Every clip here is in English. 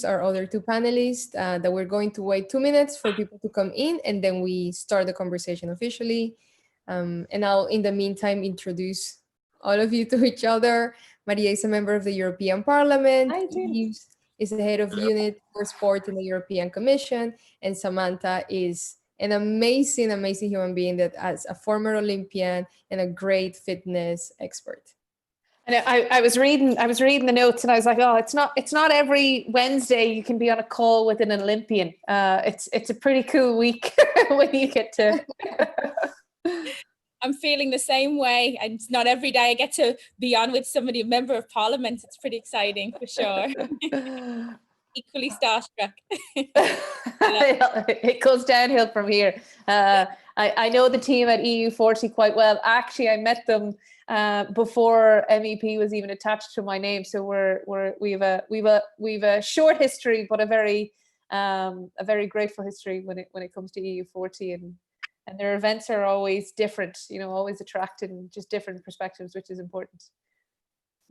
our other two panelists, that we're going to wait 2 minutes for people to come in, and then we start the conversation officially. And I'll, in the meantime, introduce all of you to each other. Maria is a member of the European Parliament. Hi, Jane. Yves is the head of unit for sport in the European Commission, and Samantha is an amazing, amazing human being that as a former Olympian and a great fitness expert. And I was reading the notes, and I was like, oh, it's not every Wednesday you can be on a call with an Olympian. It's a pretty cool week when you get to. I'm feeling the same way, and it's not every day I get to be on with somebody, a member of Parliament. It's pretty exciting for sure. Equally starstruck. It goes downhill from here. I know the team at EU40 quite well. Actually, I met them before MEP was even attached to my name. So we've a short history, but a very grateful history when it comes to EU40, and their events are always different. Always attracting just different perspectives, which is important.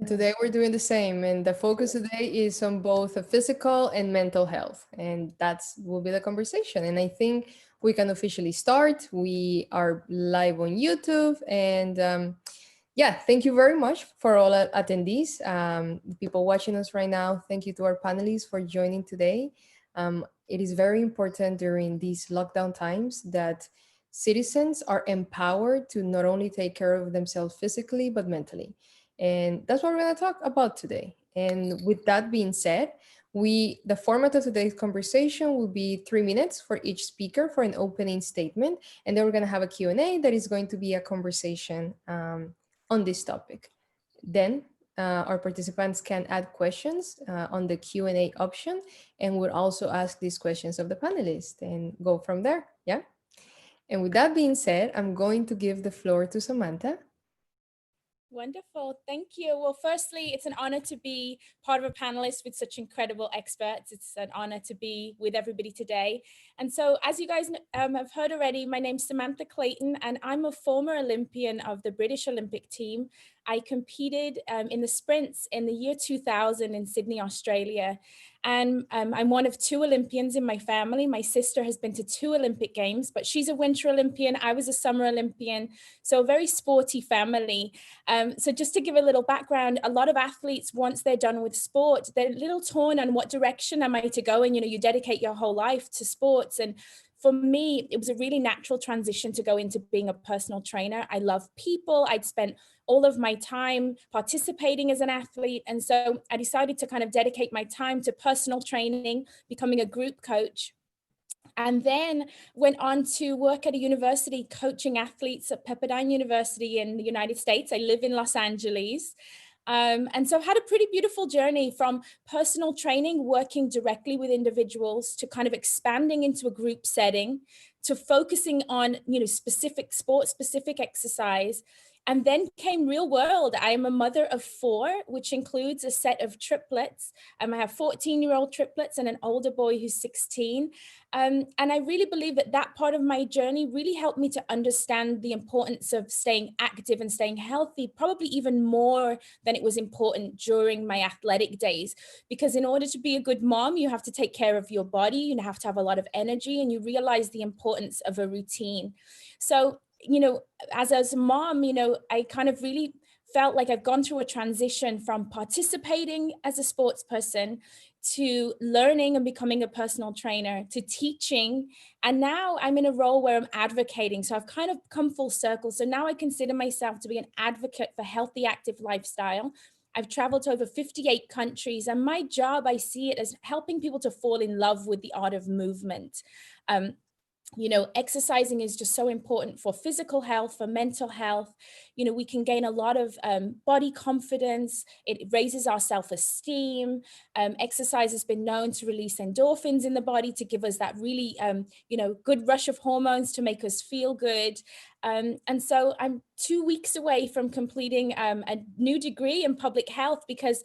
Today we're doing the same, and the focus today is on both physical and mental health, and will be the conversation. And I think we can officially start. We are live on YouTube, and thank you very much for all attendees, people watching us right now. Thank you to our panelists for joining today. It is very important during these lockdown times that citizens are empowered to not only take care of themselves physically, but mentally. And that's what we're going to talk about today. And with that being said, the format of today's conversation will be 3 minutes for each speaker for an opening statement. And then we're going to have a Q&A that is going to be a conversation on this topic. Then our participants can add questions on the Q&A option, and we'll also ask these questions of the panelists and go from there. Yeah. And with that being said, I'm going to give the floor to Samantha. Wonderful. Thank you. Well, firstly, it's an honor to be part of a panelist with such incredible experts. It's an honor to be with everybody today. And so, as you guys have heard already, my name's Samantha Clayton, and I'm a former Olympian of the British Olympic team. I competed in the sprints in the year 2000 in Sydney, Australia. And I'm one of 2 Olympians in my family. My sister has been to 2 Olympic Games, but she's a Winter Olympian. I was a Summer Olympian, so a very sporty family. So just to give a little background, a lot of athletes, once they're done with sport, they're a little torn on what direction am I to go in. You dedicate your whole life to sports. And for me, it was a really natural transition to go into being a personal trainer. I love people. I'd spent all of my time participating as an athlete. And so I decided to kind of dedicate my time to personal training, becoming a group coach. And then went on to work at a university coaching athletes at Pepperdine University in the United States. I live in Los Angeles. And so I've had a pretty beautiful journey from personal training, working directly with individuals, to kind of expanding into a group setting, to focusing on, specific sport, specific exercise. And then came real world. I am a mother of 4, which includes a set of triplets. I have 14-year-old triplets and an older boy who's 16. And I really believe that part of my journey really helped me to understand the importance of staying active and staying healthy, probably even more than it was important during my athletic days. Because in order to be a good mom, you have to take care of your body, you have to have a lot of energy, and you realize the importance of a routine. So as a mom, I kind of really felt like I've gone through a transition from participating as a sports person to learning and becoming a personal trainer to teaching. And now I'm in a role where I'm advocating. So I've kind of come full circle. So now I consider myself to be an advocate for healthy, active lifestyle. I've traveled to over 58 countries, and my job, I see it as helping people to fall in love with the art of movement. Exercising is just so important for physical health, for mental health. We can gain a lot of body confidence. It raises our self-esteem. Exercise has been known to release endorphins in the body to give us that really, good rush of hormones to make us feel good. And so I'm 2 weeks away from completing a new degree in public health, because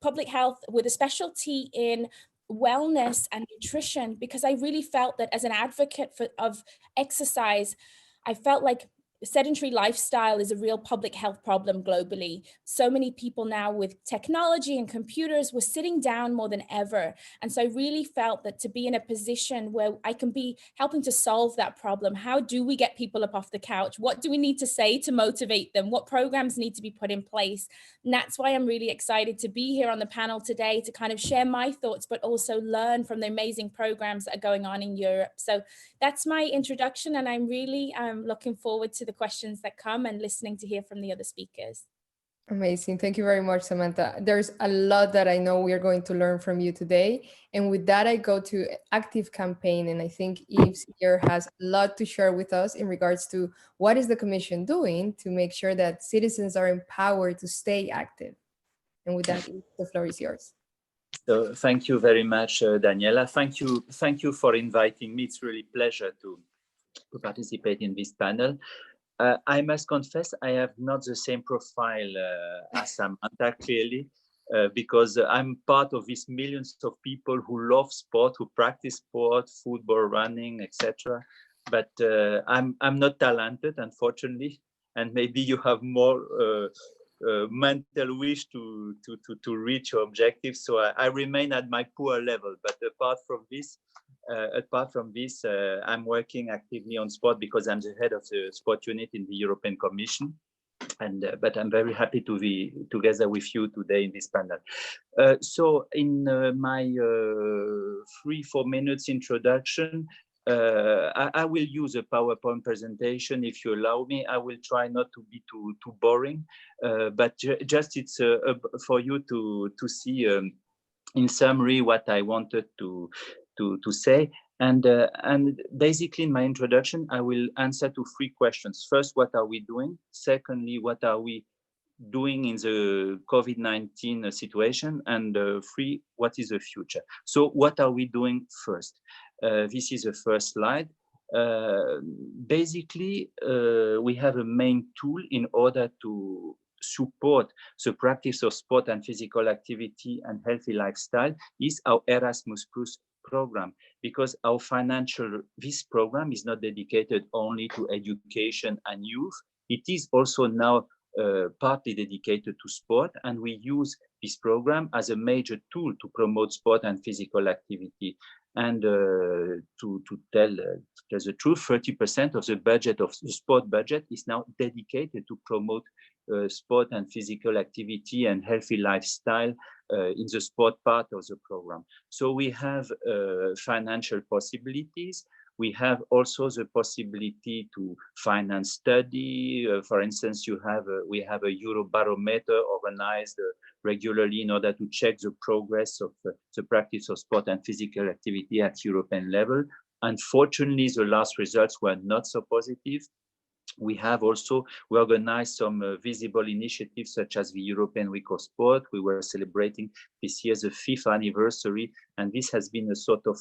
public health with a specialty in wellness and nutrition, because I really felt that as an advocate of exercise, I felt like sedentary lifestyle is a real public health problem globally. So many people now with technology and computers, we're sitting down more than ever. And so I really felt that to be in a position where I can be helping to solve that problem, how do we get people up off the couch? What do we need to say to motivate them? What programs need to be put in place? And that's why I'm really excited to be here on the panel today to kind of share my thoughts, but also learn from the amazing programs that are going on in Europe. So that's my introduction, and I'm really looking forward to the questions that come and listening to hear from the other speakers. Amazing. Thank you very much, Samantha. There's a lot that I know we are going to learn from you today. And with that, I go to active campaign. And I think Yves here has a lot to share with us in regards to what is the Commission doing to make sure that citizens are empowered to stay active. And with that, Yves, the floor is yours. Thank you very much, Daniela. Thank you for inviting me. It's really a pleasure to participate in this panel. I must confess I have not the same profile as Samantha, clearly, because I'm part of these millions of people who love sport, who practice sport, football, running, etc. But I'm not talented, unfortunately, and maybe you have more mental wish to reach your objectives. So I remain at my poor level. But apart from this, I'm working actively on sport because I'm the head of the sport unit in the European Commission. And but I'm very happy to be together with you today in this panel. So in my 3-4 minutes introduction, I will use a PowerPoint presentation. If you allow me, I will try not to be too boring, but just it's for you to see in summary what I wanted to say. And basically in my introduction, I will answer to 3 questions. First, what are we doing? Secondly, what are we doing in the COVID-19 situation? And 3, what is the future? So what are we doing first? This is the first slide. Basically, we have a main tool in order to support the practice of sport and physical activity and healthy lifestyle is our Erasmus Plus program, because this program is not dedicated only to education and youth. It is also now partly dedicated to sport, and we use this program as a major tool to promote sport and physical activity. And to tell the truth, 30% of the budget of the sport budget is now dedicated to promote sport and physical activity and healthy lifestyle in the sport part of the program. So we have financial possibilities. We have also the possibility to finance study. For instance, we have a Eurobarometer organized regularly in order to check the progress of the practice of sport and physical activity at European level. Unfortunately, the last results were not so positive. We organized some visible initiatives such as the European Week of Sport. We were celebrating this year the 5th anniversary, and this has been a sort of,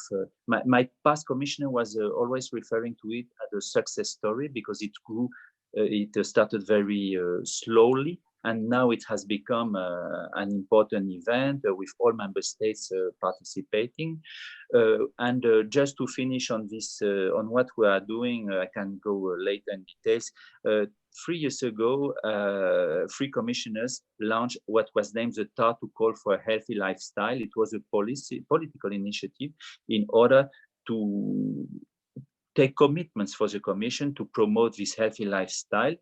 my past commissioner was always referring to it as a success story because it grew, it started very slowly, and now it has become an important event with all member states participating. And just to finish on this, on what we are doing, I can go later in details. 3 years ago, 3 commissioners launched what was named the Tartu Call for a Healthy Lifestyle. It was a political initiative in order to take commitments for the Commission to promote this healthy lifestyle.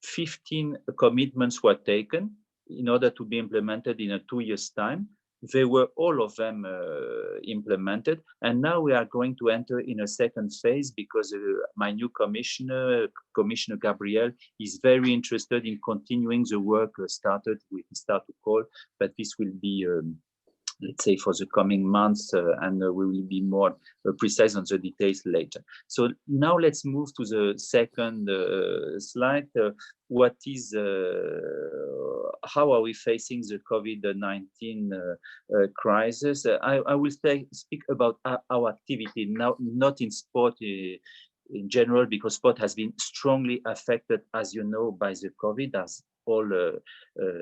15 commitments were taken in order to be implemented in a 2 years' time. They were all of them implemented, and now we are going to enter in a second phase because my new commissioner, Commissioner Gabriel, is very interested in continuing the work started with the Tartu Call, but this will be let's say for the coming months, and we will be more precise on the details later. So now let's move to the second slide. What is, how are we facing the COVID-19 crisis? I will speak about our activity, now not in sport in general, because sport has been strongly affected, as you know, by the COVID, as all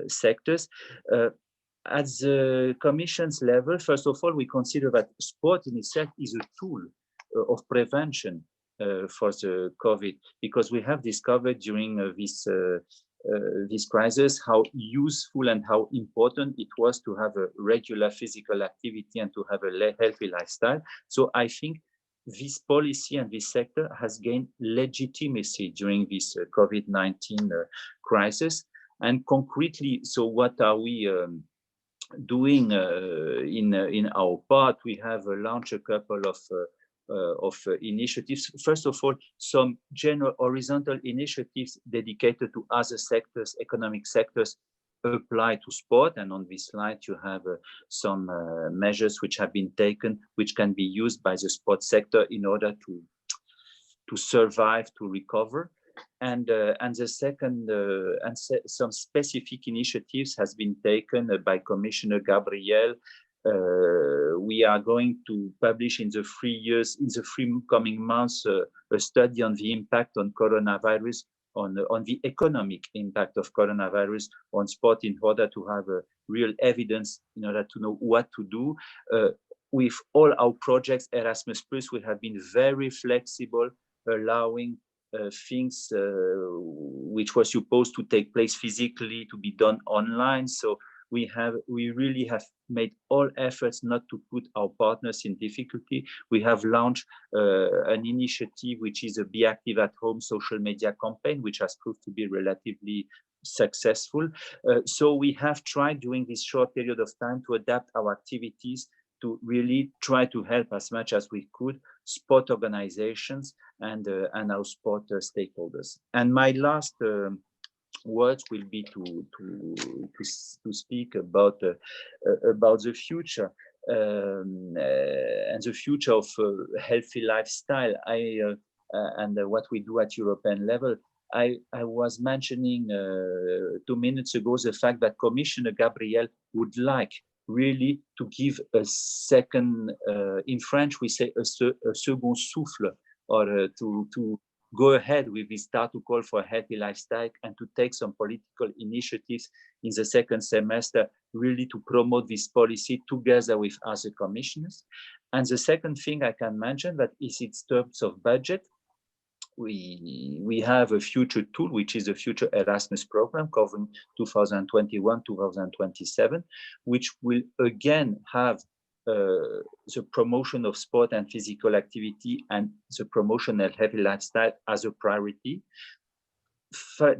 sectors. At the Commission's level, first of all, we consider that sport in itself is a tool of prevention for the COVID, because we have discovered during this crisis how useful and how important it was to have a regular physical activity and to have a healthy lifestyle. So I think this policy and this sector has gained legitimacy during this COVID-19 crisis. And concretely, so what are we doing in our part? We have launched a couple of initiatives. First of all, some general horizontal initiatives dedicated to other sectors, economic sectors, apply to sport. And on this slide, you have some measures which have been taken, which can be used by the sport sector in order to survive, to recover. And the second, some specific initiatives has been taken by Commissioner Gabriel. We are going to publish in the 3 coming months, a study on the impact on coronavirus, on the economic impact of coronavirus on sport, in order to have a real evidence, in order to know what to do. With all our projects, Erasmus+, we have been very flexible, allowing things which were supposed to take place physically to be done online. So we really have made all efforts not to put our partners in difficulty. We have launched an initiative which is a Be Active at Home social media campaign, which has proved to be relatively successful. So we have tried during this short period of time to adapt our activities to really try to help as much as we could sport organizations and our sport stakeholders. And my last words will be to speak about the future and the future of healthy lifestyle. And what we do at European level. I was mentioning 2 minutes ago the fact that Commissioner Gabriel would like really to give a second, in French we say a second souffle, or to go ahead with this start to call for a healthy lifestyle and to take some political initiatives in the second semester, really to promote this policy together with other commissioners. And the second thing I can mention that is in terms of budget, we have a future tool, which is a future Erasmus program covering 2021-2027, which will again have the promotion of sport and physical activity and the promotion of healthy lifestyle as a priority.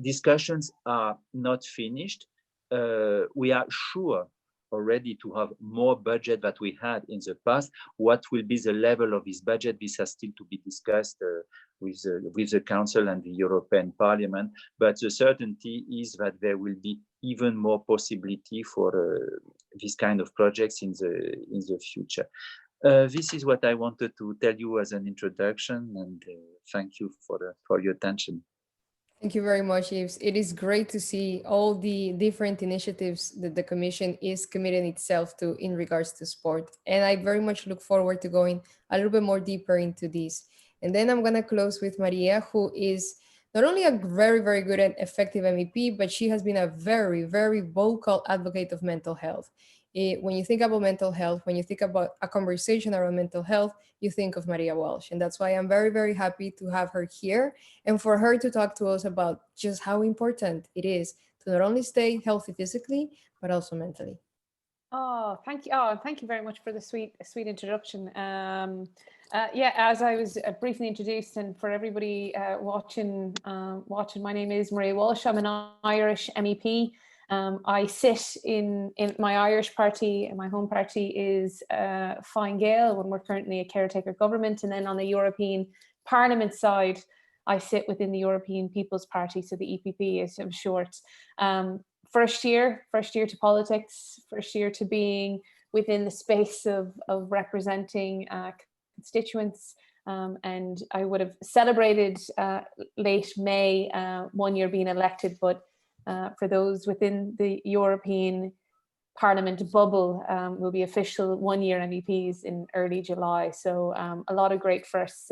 Discussions are not finished. We are sure already to have more budget that we had in the past. What will be the level of this budget? This has still to be discussed with the Council and the European Parliament. But the certainty is that there will be even more possibility for this kind of projects in the future. This is what I wanted to tell you as an introduction, and thank you for your attention. Thank you very much, Yves. It is great to see all the different initiatives that the Commission is committing itself to in regards to sport. And I very much look forward to going a little bit more deeper into this. And then I'm going to close with Maria, who is not only a very, very good and effective MEP, but she has been a very, very vocal advocate of mental health. When you think about mental health, when you think about a conversation around mental health, you think of Maria Walsh. And that's why I'm very, very happy to have her here and for her to talk to us about just how important it is to not only stay healthy physically, but also mentally. Oh, thank you. Oh, thank you very much for the sweet introduction. Yeah, as I was briefly introduced, and for everybody watching, my name is Maria Walsh. I'm an Irish MEP. I sit in my Irish party, and my home party is Fine Gael, when we're currently a caretaker government. And then on the European Parliament side, I sit within the European People's Party, so the EPP is short. First year to politics, first year to being within the space of representing constituents. And I would have celebrated late May 1 year being elected, but for those within the European Parliament bubble, will be official 1 year MEPs in early July. So a lot of great firsts,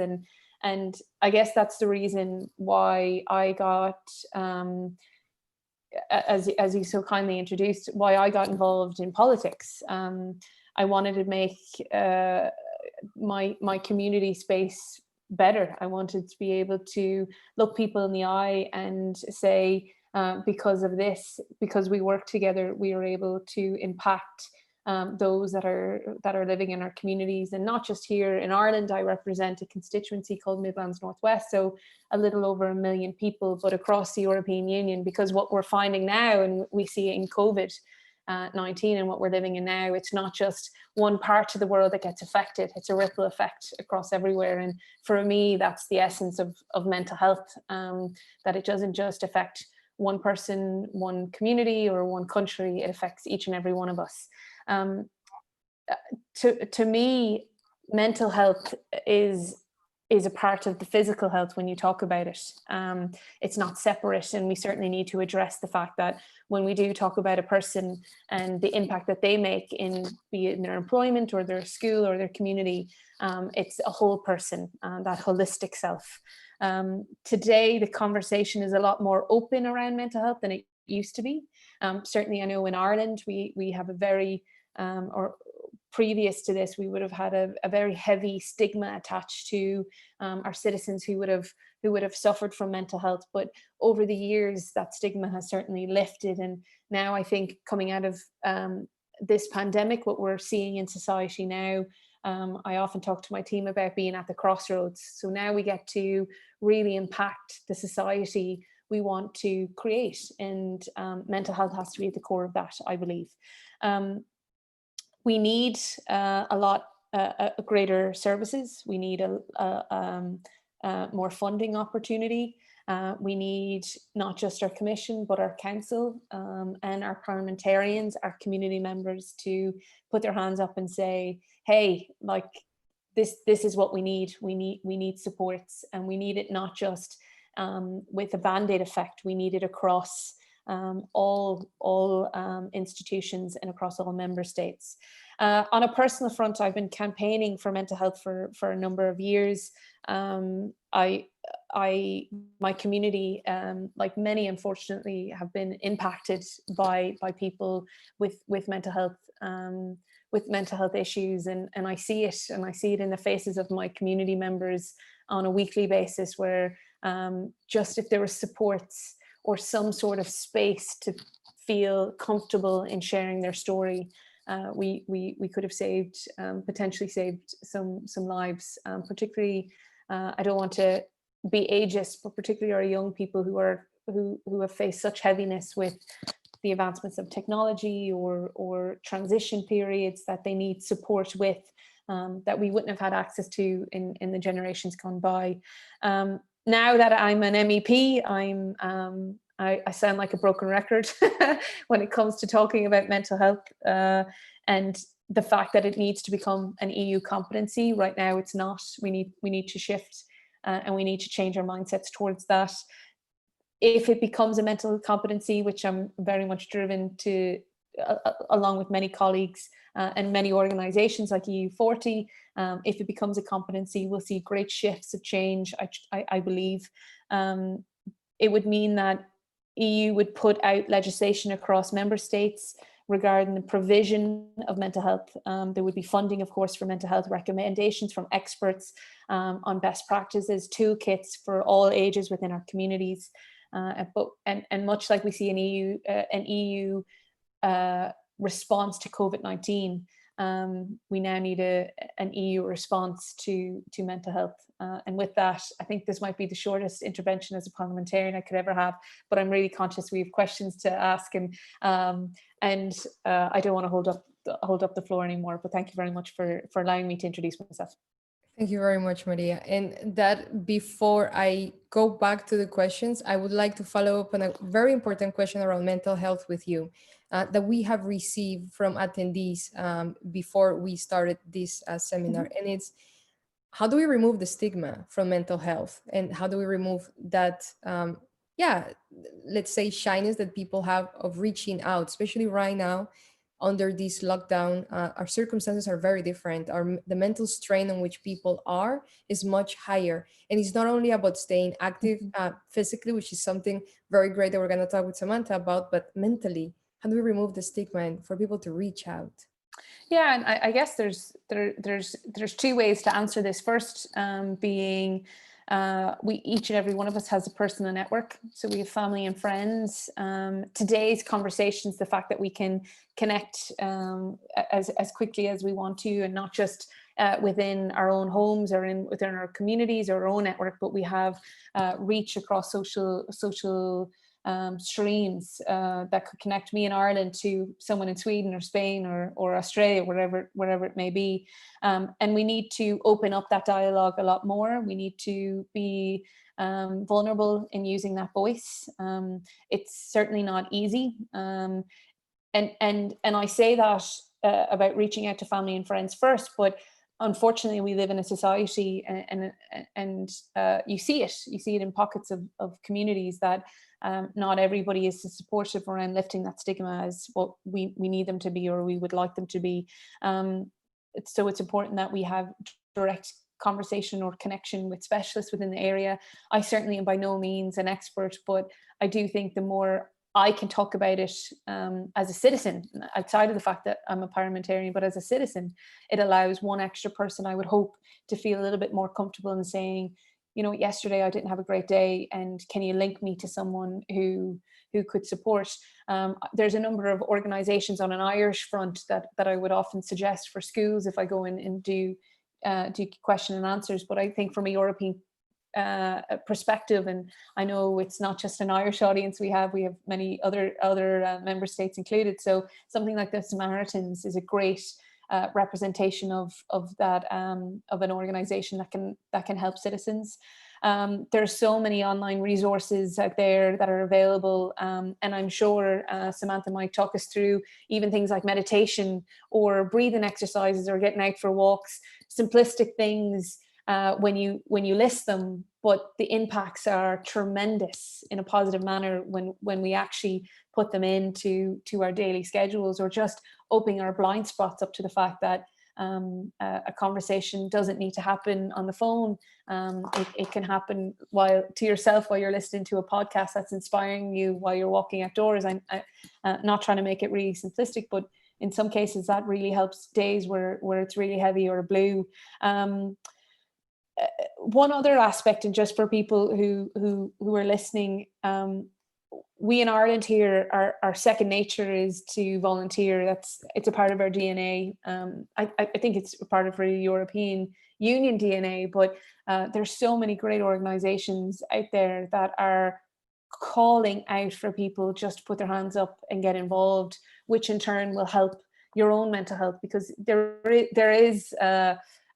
and I guess that's the reason why I got, as you so kindly introduced, why I got involved in politics. I wanted to make my community space better. I wanted to be able to look people in the eye and say, because of this, because we work together, we are able to impact those that are living in our communities. And not just here in Ireland. I represent a constituency called Midlands Northwest, so a little over 1 million people, but across the European Union, because what we're finding now, and we see it in COVID-19 and what we're living in now, it's not just one part of the world that gets affected, it's a ripple effect across everywhere. And for me, that's the essence of mental health, that it doesn't just affect one person, one community, or one country, it affects each and every one of us. To me, mental health is a part of the physical health when you talk about it. It's not separate, and we certainly need to address the fact that when we do talk about a person and the impact that they make in, be it in their employment or their school or their community, it's a whole person, that holistic self. Today, the conversation is a lot more open around mental health than it used to be. Certainly, I know in Ireland, we have a very, or previous to this, we would have had a very heavy stigma attached to our citizens who would have suffered from mental health. But over the years, that stigma has certainly lifted. And now I think coming out of this pandemic, what we're seeing in society now, I often talk to my team about being at the crossroads. So now we get to really impact the society we want to create, and mental health has to be at the core of that, I believe. We need a lot greater services. We need more funding opportunity. We need not just our commission, but our council and our parliamentarians, our community members, to put their hands up and say, hey, like this is what we need. We need supports, and we need it not just with a Band-Aid effect. We need it across all institutions and across all member states. On a personal front, I've been campaigning for mental health for a number of years. My community, like many, unfortunately, have been impacted by people with mental health. With mental health issues, and I see it in the faces of my community members on a weekly basis, where just if there were supports or some sort of space to feel comfortable in sharing their story, we could have potentially saved some lives. Particularly, I don't want to be ageist, but particularly our young people who have faced such heaviness with the advancements of technology or transition periods that they need support with, that we wouldn't have had access to in the generations gone by. Now that I'm an MEP, I sound like a broken record when it comes to talking about mental health, and the fact that it needs to become an EU competency. Right now, it's not. We need to shift, and we need to change our mindsets towards that. If it becomes a mental competency, which I'm very much driven to, along with many colleagues and many organizations like EU40, if it becomes a competency, we'll see great shifts of change. I believe it would mean that EU would put out legislation across member states regarding the provision of mental health. There would be funding, of course, for mental health, recommendations from experts on best practices, toolkits for all ages within our communities. And much like we see an EU response to COVID-19, we now need an EU response to mental health. And with that, I think this might be the shortest intervention as a parliamentarian I could ever have, but I'm really conscious we have questions to ask, and I don't want to hold up the floor anymore, but thank you very much for allowing me to introduce myself. Thank you very much, Maria. And that before I go back to the questions, I would like to follow up on a very important question around mental health with you that we have received from attendees before we started this seminar. And it's, how do we remove the stigma from mental health? And how do we remove that, let's say, shyness that people have of reaching out, especially right now, under this lockdown? Our circumstances are very different. The mental strain on which people are is much higher. And it's not only about staying active physically, which is something very great that we're going to talk with Samantha about, but mentally, how do we remove the stigma and for people to reach out? Yeah, and I guess there's two ways to answer this. First, being we each and every one of us has a personal network, so we have family and friends. Today's conversations, the fact that we can connect as quickly as we want to, and not just within our own homes or within our communities or our own network, but we have reach across social streams that could connect me in Ireland to someone in Sweden or Spain or Australia, wherever it may be. And we need to open up that dialogue a lot more. We need to be vulnerable in using that voice. It's certainly not easy. And I say that about reaching out to family and friends first, but unfortunately we live in a society and you see it in pockets of communities that not everybody is as supportive around lifting that stigma as what we need them to be or we would like them to be. So it's important that we have direct conversation or connection with specialists within the area. I certainly am by no means an expert, but I do think the more I can talk about it as a citizen, outside of the fact that I'm a parliamentarian, but as a citizen, it allows one extra person, I would hope, to feel a little bit more comfortable in saying, you know, yesterday I didn't have a great day, and can you link me to someone who could support? There's a number of organisations on an Irish front that I would often suggest for schools if I go in and do question and answers. But I think from a European perspective, and I know it's not just an Irish audience, we have many other member states included, so something like the Samaritans is a great representation of that of an organization that can help citizens. There's so many online resources out there that are available, and I'm sure Samantha might talk us through even things like meditation or breathing exercises or getting out for walks, simplistic things when you list them, but the impacts are tremendous in a positive manner when we actually put them into our daily schedules, or just opening our blind spots up to the fact that a conversation doesn't need to happen on the phone. It can happen to yourself while you're listening to a podcast that's inspiring you while you're walking outdoors. I'm not trying to make it really simplistic, but in some cases that really helps days where it's really heavy or blue. One other aspect, and just for people who are listening, we in Ireland here, our second nature is to volunteer. It's a part of our DNA. I think it's a part of our European Union DNA, but there's so many great organizations out there that are calling out for people just to put their hands up and get involved, which in turn will help your own mental health, because there is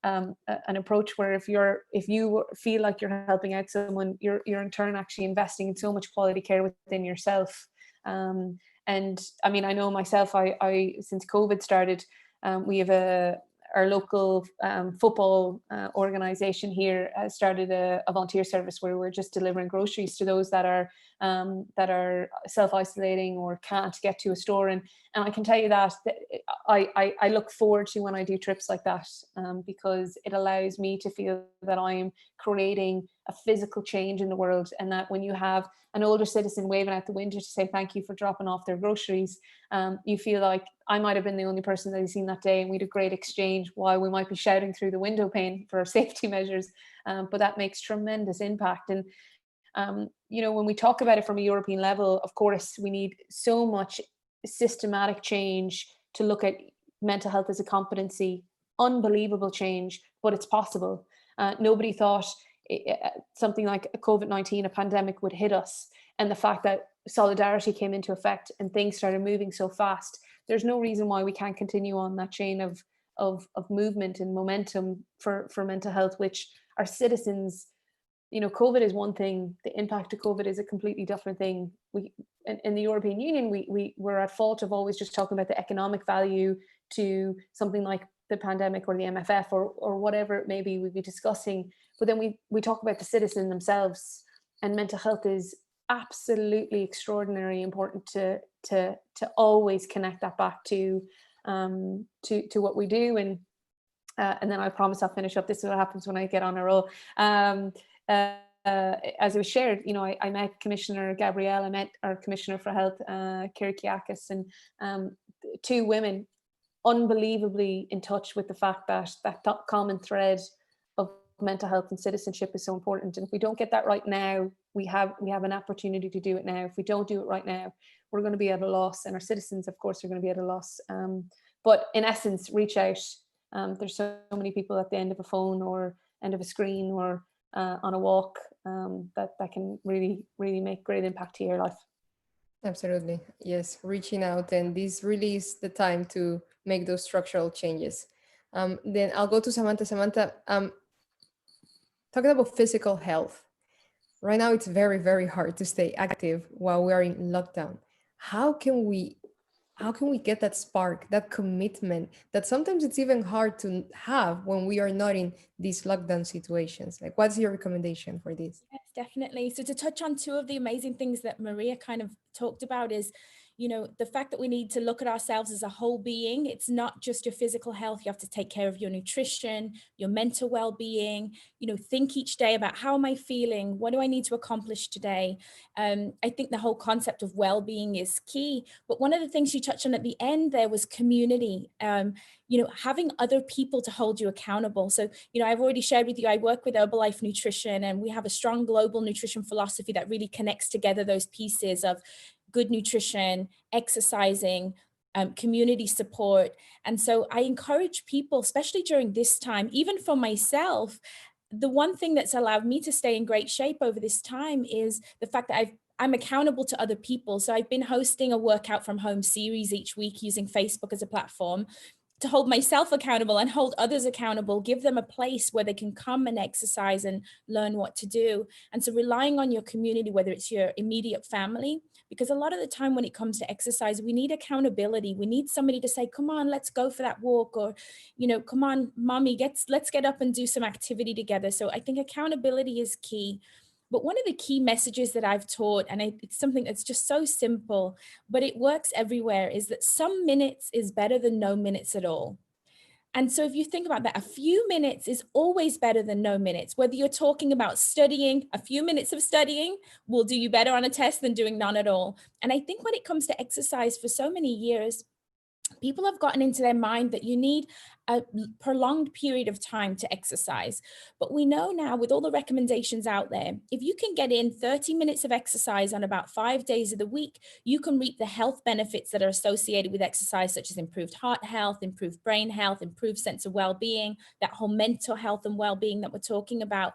an approach where if you feel like you're helping out someone, you're in turn actually investing in so much quality care within yourself. And I mean, I know myself, I since COVID started, we have our local football organization here has started a volunteer service where we're just delivering groceries to those that are self-isolating or can't get to a store. And I can tell you that I look forward to when I do trips like that, because it allows me to feel that I'm creating a physical change in the world, and that when you have an older citizen waving out the window to say thank you for dropping off their groceries, you feel like I might have been the only person that he's seen that day, and we had a great exchange while we might be shouting through the window pane for safety measures, but that makes tremendous impact. And you know, when we talk about it from a European level, of course, we need so much systematic change to look at mental health as a competency. Unbelievable change, but it's possible. Nobody thought something like COVID-19, a pandemic, would hit us, and the fact that solidarity came into effect and things started moving so fast. There's no reason why we can't continue on that chain of movement and momentum for mental health, which our citizens, you know, COVID is one thing, the impact of COVID is a completely different thing. We in the European Union, we're at fault of always just talking about the economic value to something like the pandemic or the MFF or whatever it may be we'd be discussing. But then we talk about the citizen themselves, and mental health is absolutely extraordinarily important to always connect that back to what we do. And then I promise I'll finish up. This is what happens when I get on a roll. As it was shared, you know, I met Commissioner Gabrielle, I met our Commissioner for Health, Kyriakis, and two women unbelievably in touch with the fact that that common thread of mental health and citizenship is so important. And if we don't get that right now, we have an opportunity to do it now. If we don't do it right now, we're going to be at a loss, and our citizens, of course, are going to be at a loss. But in essence, reach out. There's so many people at the end of a phone or end of a screen or on a walk that can really make great impact to your life. Absolutely. Yes, reaching out. And this really is the time to make those structural changes. Then I'll go to Samantha. Samantha, talking about physical health. Right now, it's very, very hard to stay active while we are in lockdown. How can we get that spark, that commitment that sometimes it's even hard to have when we are not in these lockdown situations? Like, what's your recommendation for this? Yes, definitely. So to touch on two of the amazing things that Maria kind of talked about is, the fact that we need to look at ourselves as a whole being. It's not just your physical health. You have to take care of your nutrition, your mental well-being, think each day about how am I feeling? What do I need to accomplish today? I think the whole concept of well-being is key. But one of the things you touched on at the end there was community. Having other people to hold you accountable. So, I've already shared with you, I work with Herbalife Nutrition, and we have a strong global nutrition philosophy that really connects together those pieces of good nutrition, exercising, community support. And so I encourage people, especially during this time, even for myself, the one thing that's allowed me to stay in great shape over this time is the fact that I'm accountable to other people. So I've been hosting a workout from home series each week using Facebook as a platform to hold myself accountable and hold others accountable, give them a place where they can come and exercise and learn what to do. And so relying on your community, whether it's your immediate family, because a lot of the time when it comes to exercise, we need accountability. We need somebody to say, come on, let's go for that walk, or, come on, mommy, let's get up and do some activity together. So I think accountability is key. But one of the key messages that I've taught, and it's something that's just so simple, but it works everywhere, is that some minutes is better than no minutes at all. And so if you think about that, a few minutes is always better than no minutes. Whether you're talking about studying, a few minutes of studying will do you better on a test than doing none at all. And I think when it comes to exercise, for so many years, people have gotten into their mind that you need a prolonged period of time to exercise. But we know now, with all the recommendations out there, if you can get in 30 minutes of exercise on about 5 days of the week, you can reap the health benefits that are associated with exercise, such as improved heart health, improved brain health, improved sense of well-being, that whole mental health and well-being that we're talking about.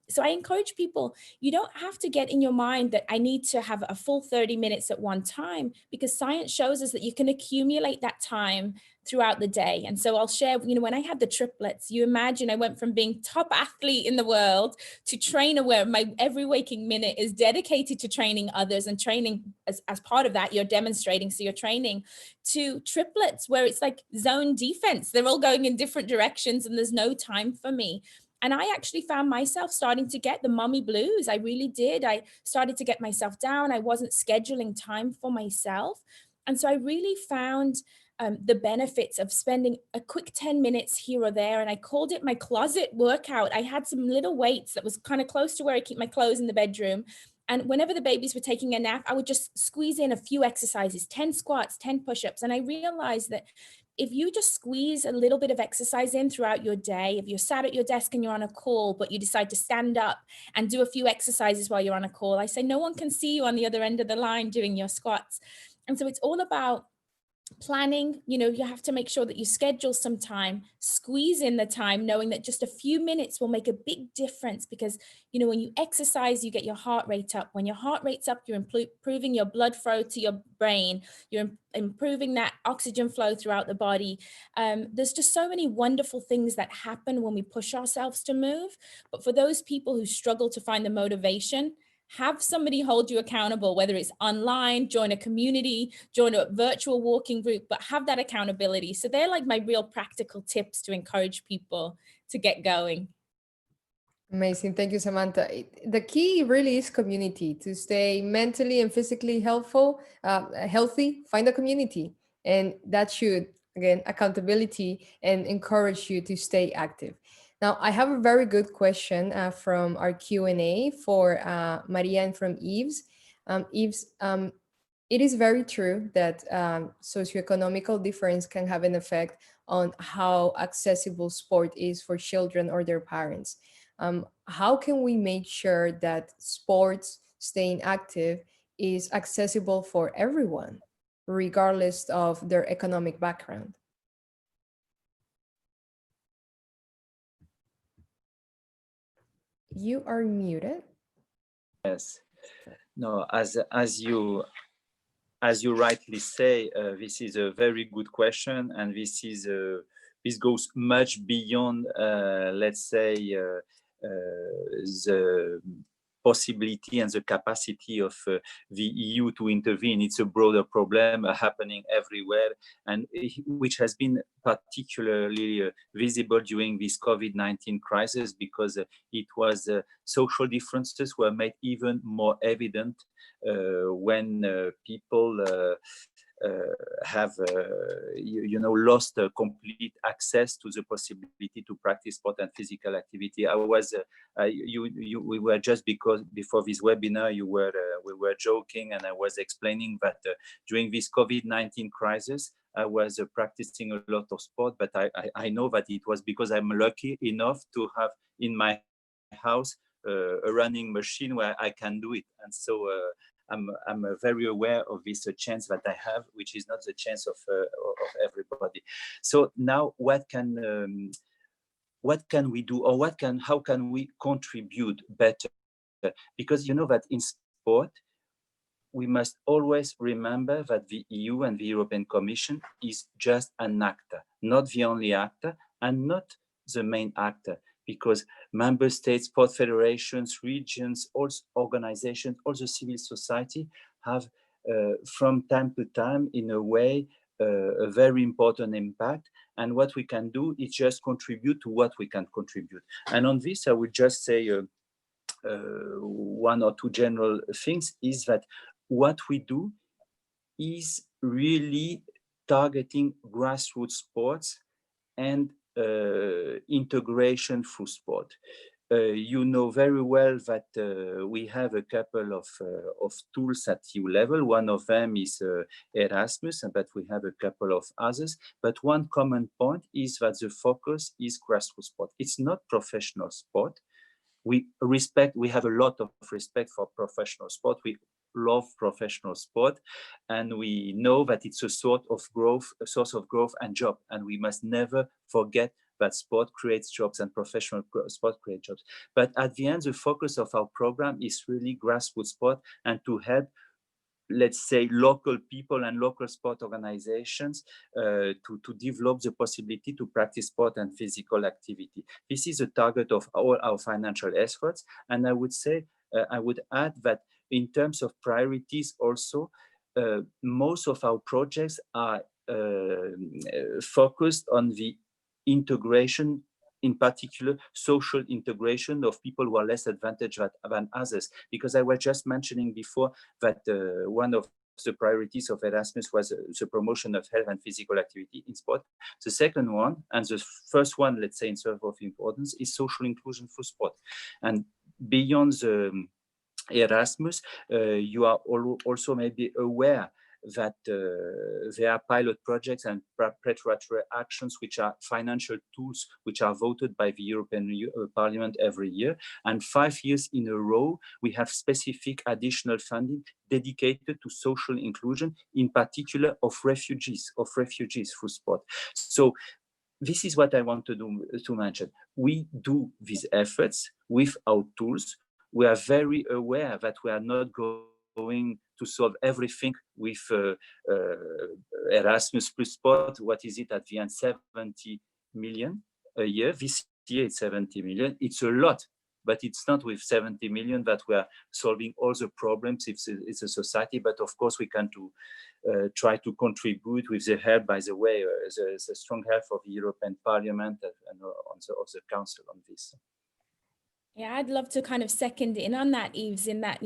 So I encourage people, you don't have to get in your mind that I need to have a full 30 minutes at one time, because science shows us that you can accumulate that time throughout the day. And so I'll share, when I had the triplets, you imagine I went from being top athlete in the world to trainer where my every waking minute is dedicated to training others, and training as part of that, you're demonstrating. So you're training, to triplets where it's like zone defense. They're all going in different directions and there's no time for me. And I actually found myself starting to get the mummy blues. I really did. I started to get myself down. I wasn't scheduling time for myself. And so I really found the benefits of spending a quick 10 minutes here or there. And I called it my closet workout. I had some little weights that was kind of close to where I keep my clothes in the bedroom. And whenever the babies were taking a nap, I would just squeeze in a few exercises, 10 squats, 10 push-ups. And I realized that if you just squeeze a little bit of exercise in throughout your day, if you're sat at your desk and you're on a call, but you decide to stand up and do a few exercises while you're on a call, I say no one can see you on the other end of the line doing your squats. And so it's all about planning. You have to make sure that you schedule some time, squeeze in the time, knowing that just a few minutes will make a big difference. Because when you exercise, you get your heart rate up. When your heart rate's up, you're improving your blood flow to your brain, you're improving that oxygen flow throughout the body. There's just so many wonderful things that happen when we push ourselves to move. But for those people who struggle to find the motivation, have somebody hold you accountable, whether it's online, join a community, join a virtual walking group, but have that accountability. So they're like my real practical tips to encourage people to get going. Amazing. Thank you, Samantha. The key really is community. To stay mentally and physically healthy, find a community. And that should, again, accountability, and encourage you to stay active. Now, I have a very good question from our Q&A for Maria and from Eves. Eves, it is very true that socioeconomical difference can have an effect on how accessible sport is for children or their parents. How can we make sure that sports, staying active, is accessible for everyone, regardless of their economic background? You are muted. Yes. No, as you rightly say, this is a very good question, and this goes much beyond, let's say, the possibility and the capacity of the EU to intervene. It's a broader problem happening everywhere, and which has been particularly visible during this COVID-19 crisis, because it was social differences were made even more evident when people have lost complete access to the possibility to practice sport and physical activity. We were just, because before this webinar we were joking, and I was explaining that during this COVID-19 crisis I was practicing a lot of sport, but I know that it was because I'm lucky enough to have in my house a running machine where I can do it. And so I'm very aware of this chance that I have, which is not the chance of everybody. So now what can we do, or how can we contribute better? Because you know that in sport, we must always remember that the EU and the European Commission is just an actor, not the only actor, and not the main actor, because member states, sport federations, regions, all organizations, all the civil society have from time to time, in a way, a very important impact. And what we can do is just contribute to what we can contribute. And on this, I would just say one or two general things, is that what we do is really targeting grassroots sports and integration through sport. You know very well that we have a couple of tools at EU level. One of them is Erasmus, but we have a couple of others. But one common point is that the focus is grassroots sport. It's not professional sport. We have a lot of respect for professional sport. We love professional sport, and we know that it's a source of growth and job. And we must never forget that sport creates jobs and professional sport creates jobs. But at the end, the focus of our program is really grassroots sport, and to help, let's say, local people and local sport organizations to develop the possibility to practice sport and physical activity. This is a target of all our financial efforts. And I would say, I would add that in terms of priorities also, most of our projects are focused on the integration, in particular social integration of people who are less advantaged than others. Because I was just mentioning before that one of the priorities of Erasmus was the promotion of health and physical activity in sport. The second one, and the first one, let's say, in sort of importance, is social inclusion through sport. And beyond the Erasmus, you are also maybe aware that there are pilot projects and preparatory actions, which are financial tools, which are voted by the European Parliament every year. And 5 years in a row, we have specific additional funding dedicated to social inclusion, in particular of refugees through sport. So this is what I want to mention. We do these efforts with our tools. We are very aware that we are not going to solve everything with Erasmus plus sport. What is it at the end? 70 million a year. This year it's 70 million. It's a lot, but it's not with 70 million that we are solving all the problems. It's a society, but of course we can try to contribute with the help, by the way, the strong help of the European Parliament and of the Council on this. Yeah, I'd love to kind of second in on that, Yves, in that,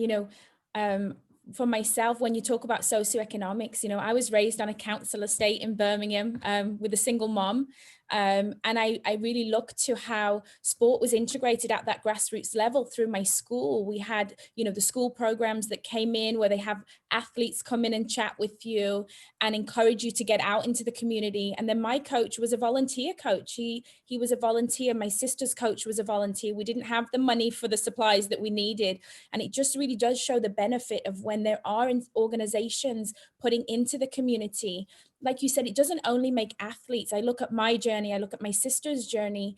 for myself, when you talk about socioeconomics, I was raised on a council estate in Birmingham with a single mom. And I really looked to how sport was integrated at that grassroots level through my school. We had, the school programs that came in where they have athletes come in and chat with you and encourage you to get out into the community. And then my coach was a volunteer coach. He was a volunteer. My sister's coach was a volunteer. We didn't have the money for the supplies that we needed. And it just really does show the benefit of when there are organizations putting into the community. Like you said, it doesn't only make athletes. I look at my journey, I look at my sister's journey.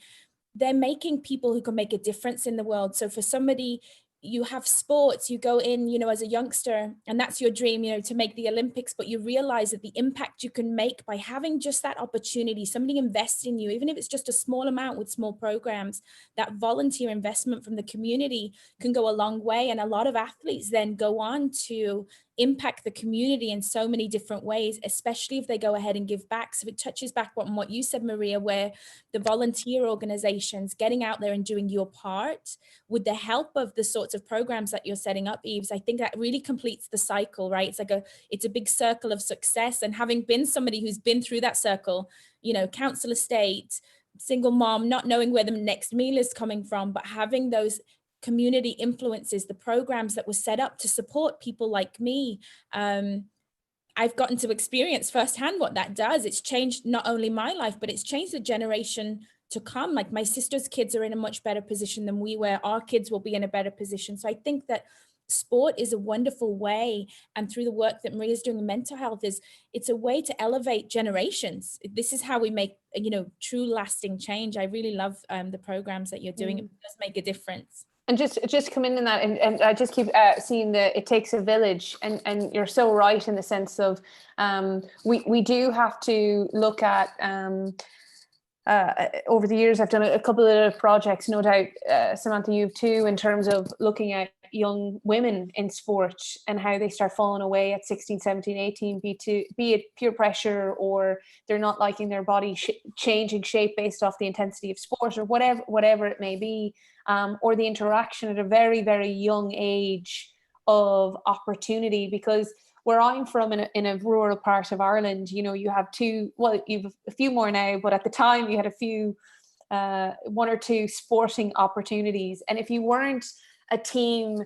They're making people who can make a difference in the world. So for somebody, you have sports, you go in, as a youngster, and that's your dream, to make the Olympics, but you realize that the impact you can make by having just that opportunity, somebody invest in you, even if it's just a small amount with small programs, that volunteer investment from the community can go a long way. And a lot of athletes then go on to impact the community in so many different ways, especially if they go ahead and give back. So it touches back on what you said, Maria, where the volunteer organizations getting out there and doing your part with the help of the sorts of programs that you're setting up, Eves, I think that really completes the cycle, right? It's a big circle of success. And having been somebody who's been through that circle, council estate, single mom, not knowing where the next meal is coming from, but having those community influences, the programs that were set up to support people like me, I've gotten to experience firsthand what that does. It's changed not only my life, but it's changed the generation to come. Like my sister's kids are in a much better position than we were. Our kids will be in a better position. So I think that sport is a wonderful way, and through the work that Maria's doing in mental health, it's a way to elevate generations. This is how we make, true lasting change. I really love the programs that you're doing. It does make a difference. And just come in that, and I just keep seeing that it takes a village, and you're so right in the sense of we do have to look at over the years. I've done a couple of projects, no doubt, Samantha, you too, in terms of looking at young women in sport and how they start falling away at 16, 17, 18, be it peer pressure, or they're not liking their body changing shape based off the intensity of sport, or whatever it may be. Or the interaction at a very, very young age of opportunity. Because where I'm from, in a rural part of Ireland, you have you've a few more now, but at the time you had a few, one or two sporting opportunities. And if you weren't a team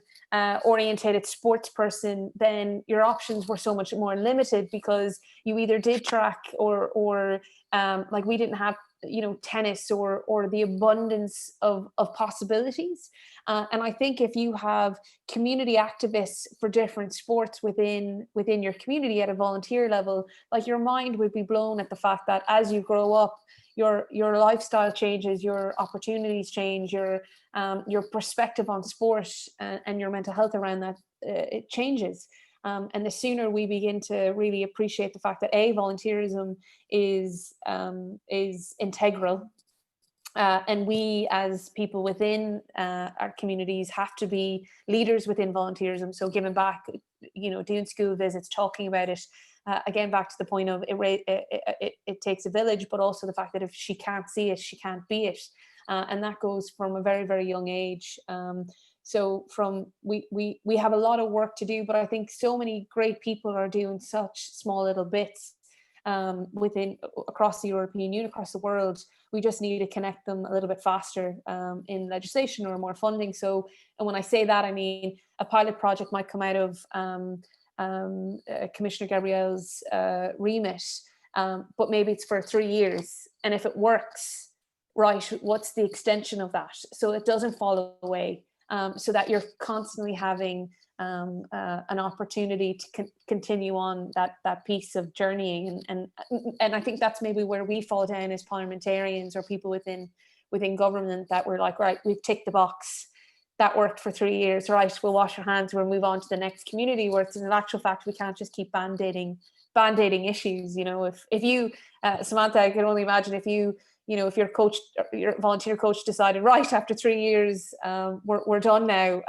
orientated sports person, then your options were so much more limited, because you either did track or like we didn't have tennis or the abundance of possibilities. And I think if you have community activists for different sports within your community at a volunteer level, like your mind would be blown at the fact that as you grow up, your lifestyle changes, your opportunities change, your perspective on sport and your mental health around that, it changes. And the sooner we begin to really appreciate the fact that volunteerism is integral, and we as people within our communities have to be leaders within volunteerism. So giving back, doing school visits, talking about it. Again, back to the point of it takes a village, but also the fact that if she can't see it, she can't be it, and that goes from a very, very young age. So we have a lot of work to do, but I think so many great people are doing such small little bits across the European Union, across the world. We just need to connect them a little bit faster in legislation or more funding. So, and when I say that, I mean a pilot project might come out of Commissioner Gabrielle's remit, but maybe it's for 3 years. And if it works, right, what's the extension of that? So it doesn't fall away. So that you're constantly having an opportunity to continue on that piece of journeying, and I think that's maybe where we fall down as parliamentarians or people within government, that we're like, right, we've ticked the box, that worked for 3 years, right, we'll wash our hands, we'll move on to the next community. Where it's in actual fact, we can't just keep band-aiding issues. If you Samantha, I can only imagine if your volunteer coach decided, right, after 3 years, we're done now.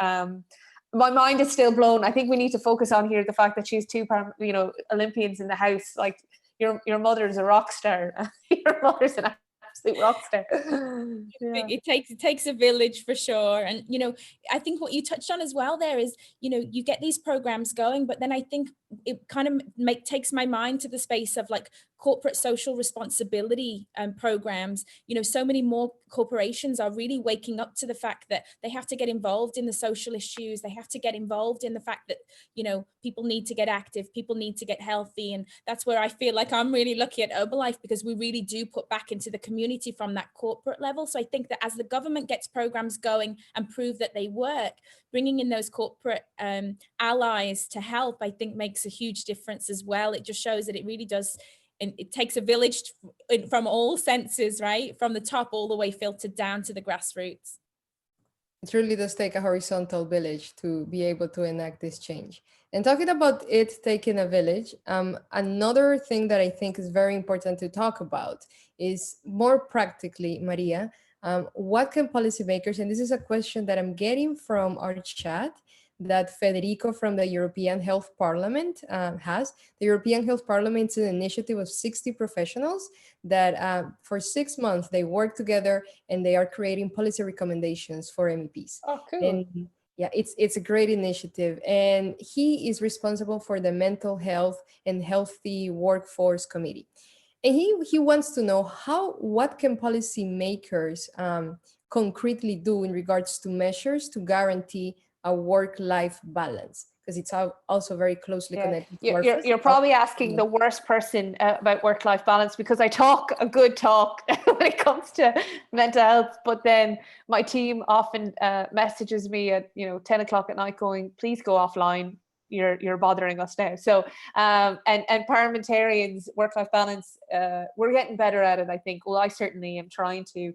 My mind is still blown. I think we need to focus on here the fact that she's two, Olympians in the house. Like your mother's a rock star. Your mother's an absolute rock star. Yeah. It takes a village for sure. And I think what you touched on as well there is, you get these programs going, but then I think it kind of takes my mind to the space of like corporate social responsibility programs, you know, so many more corporations are really waking up to the fact that they have to get involved in the social issues. They have to get involved in the fact that, you know, people need to get active, people need to get healthy. And that's where I feel like I'm really lucky at Herbalife, because we really do put back into the community from that corporate level. So I think that as the government gets programs going and prove that they work, bringing in those corporate allies to help, I think makes a huge difference as well. It just shows that it really does, and it takes a village from all senses, right? From the top all the way filtered down to the grassroots. It really does take a horizontal village to be able to enact this change. And talking about it taking a village, another thing that I think is very important to talk about is more practically, Maria, what can policymakers, and this is a question that I'm getting from our chat, that Federico from the European Health Parliament has. The European Health Parliament is an initiative of 60 professionals that for 6 months, they work together and they are creating policy recommendations for MEPs. Oh, cool. And yeah, it's a great initiative. And he is responsible for the Mental Health and Healthy Workforce Committee. And he wants to know what can policymakers concretely do in regards to measures to guarantee a work-life balance, because it's also very closely connected to our You're probably asking the worst person about work-life balance, because I talk a good talk when it comes to mental health, but then my team often messages me at 10 o'clock at night going, please go offline, you're bothering us now. So and parliamentarians, work-life balance, we're getting better at it, I think. Well, I certainly am trying to,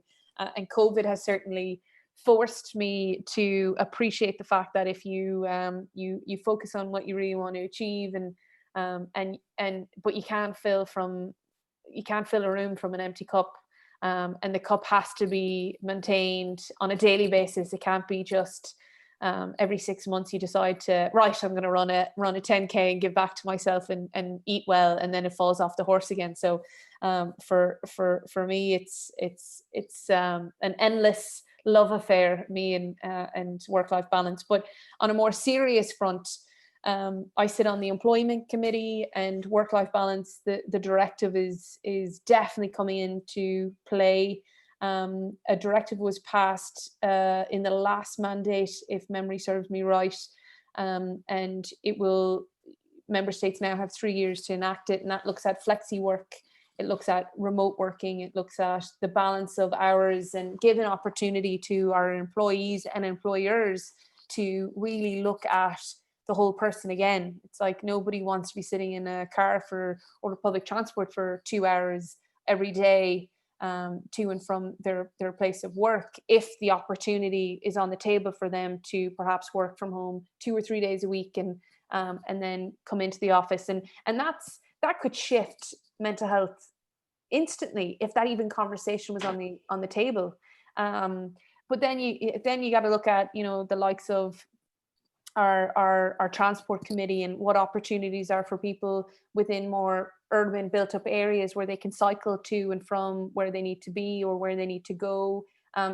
and COVID has certainly forced me to appreciate the fact that if you you focus on what you really want to achieve, but you can't fill a room from an empty cup, and the cup has to be maintained on a daily basis. It can't be just every 6 months you decide to, right, I'm going to run a 10K and give back to myself and eat well, and then it falls off the horse again. So for me, it's an endless love affair, me and work-life balance. But on a more serious front, I sit on the employment committee, and work-life balance, the directive is definitely coming into play. A directive was passed in the last mandate, if memory serves me right, and member states now have 3 years to enact it, and that looks at flexi work. It looks at remote working. It looks at the balance of hours and give an opportunity to our employees and employers to really look at the whole person again. It's like nobody wants to be sitting in a car or public transport for 2 hours every day to and from their place of work. If the opportunity is on the table for them to perhaps work from home 2 or 3 days a week and then come into the office, and that could shift mental health instantly if that even conversation was on the table. But then you got to look at the likes of our transport committee and what opportunities are for people within more urban built up areas where they can cycle to and from where they need to be or where they need to go.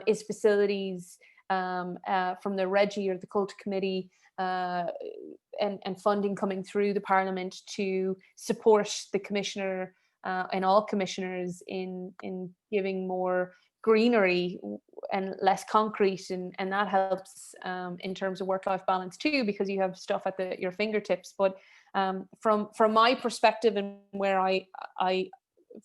Is facilities from the Regi or the Culture Committee and funding coming through the Parliament to support the Commissioner and all commissioners in giving more greenery and less concrete, and that helps in terms of work-life balance too, because you have stuff at your fingertips. But from my perspective, and where I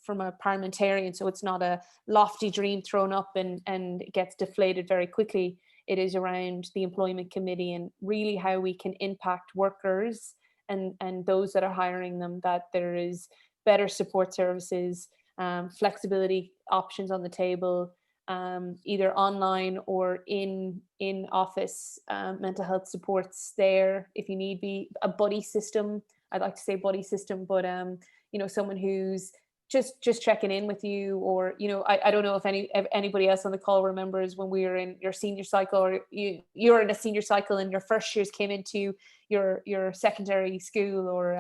from a parliamentarian, so it's not a lofty dream thrown up and it gets deflated very quickly. It is around the employment committee and really how we can impact workers and those that are hiring them, that there is better support services, flexibility options on the table, either online or in office mental health supports there if you need be. A buddy system, I'd like to say buddy system, but someone who's just checking in with you, or I don't know if anybody else on the call remembers when we were in your senior cycle, or you're in a senior cycle and your first years came into your secondary school or